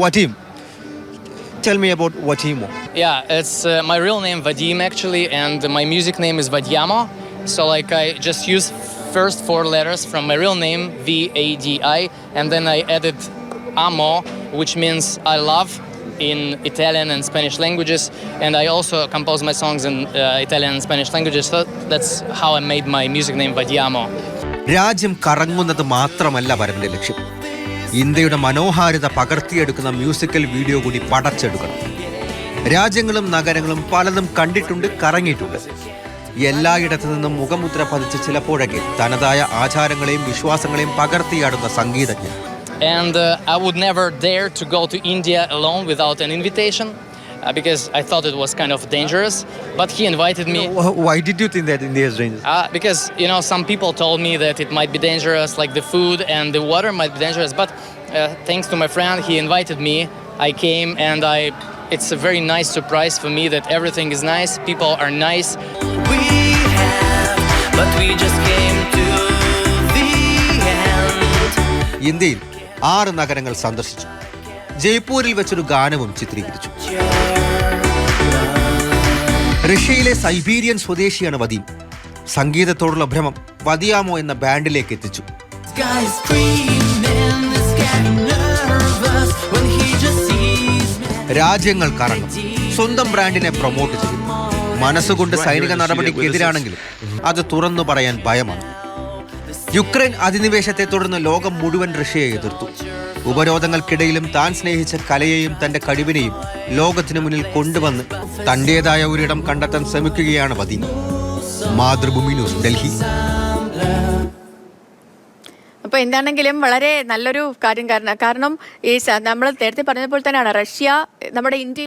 Vadim, tell me about Vadimo. Yeah, it's my real name Vadim actually, and my music name is Vadyamo. So like I just use first 4 letters from my real name Vadi, and then I added amo, which means I love in Italian and Spanish languages, and I also compose my songs in Italian and Spanish languages. So that's how I made my music name Vadyamo. രാജ്യം കറങ്ങുന്നത് മാത്രമല്ല വരവിൻ്റെ ലക്ഷ്യം. ഇന്ത്യയുടെ മനോഹാരിത പകർത്തിയെടുക്കുന്ന musical video കൂടി പടച്ചെടുക്കണം. രാജ്യങ്ങളും നഗരങ്ങളും പലതും കണ്ടിട്ടുണ്ട്, കറങ്ങിയിട്ടുണ്ട്. എല്ലായിടത്തു നിന്നും മുഖമുദ്ര പതിച്ച് ചിലപ്പോഴൊക്കെ തനതായ ആചാരങ്ങളെയും വിശ്വാസങ്ങളെയും പകർത്തിയാടുന്ന സംഗീതജ്ഞൻ. And I would never dare to go to India alone without an invitation because I thought it was kind of dangerous. But he invited me. Why did you think that India is dangerous? Because some people told me that it might be dangerous, like the food and the water might be dangerous. But thanks to my friend, he invited me. I came, and it's a very nice surprise for me that everything is nice. People are nice. But we just came to the end. ഇന്ത്യയിൽ 6 നഗരങ്ങൾ സന്ദർശിച്ചു. ജയ്പൂരിൽ വെച്ചൊരു ഗാനവും ചിത്രീകരിച്ചു. റഷ്യയിലെ Siberian സ്വദേശിയാണ് വദീം. സംഗീതത്തോടുള്ള ഭ്രമം വദിയാമോ എന്ന ബാൻഡിലേക്ക് എത്തിച്ചു. രാജ്യങ്ങൾ കറങ്ങും, സ്വന്തം ബ്രാൻഡിനെ പ്രൊമോട്ട് ചെയ്യും. മനസ്സുകൊണ്ട് സൈനിക നടപടിക്ക് എതിരാണെങ്കിലും അത് തുറന്നു പറയാൻ ഭയമാണ്. യുക്രൈൻ അധിനിവേശത്തെ തുടർന്ന് ലോകം മുഴുവൻ റഷ്യയെ എതിർത്തു. ഉപരോധങ്ങൾക്കിടയിലും താൻ സ്നേഹിച്ച കലയെയും തന്റെ കഴിവിനെയും ലോകത്തിനു മുന്നിൽ കൊണ്ടുവന്ന് തന്റേതായ ഒരിടം കണ്ടെത്താൻ ശ്രമിക്കുകയാണ് വദീം. മാതൃഭൂമി ന്യൂസ്, ഡൽഹി. അപ്പോൾ എന്താണെങ്കിലും വളരെ നല്ലൊരു കാര്യം, കാരണം ഈ നമ്മൾ നേരത്തെ പറഞ്ഞപ്പോൾ തന്നെയാണ് റഷ്യ നമ്മുടെ ഇന്ത്യ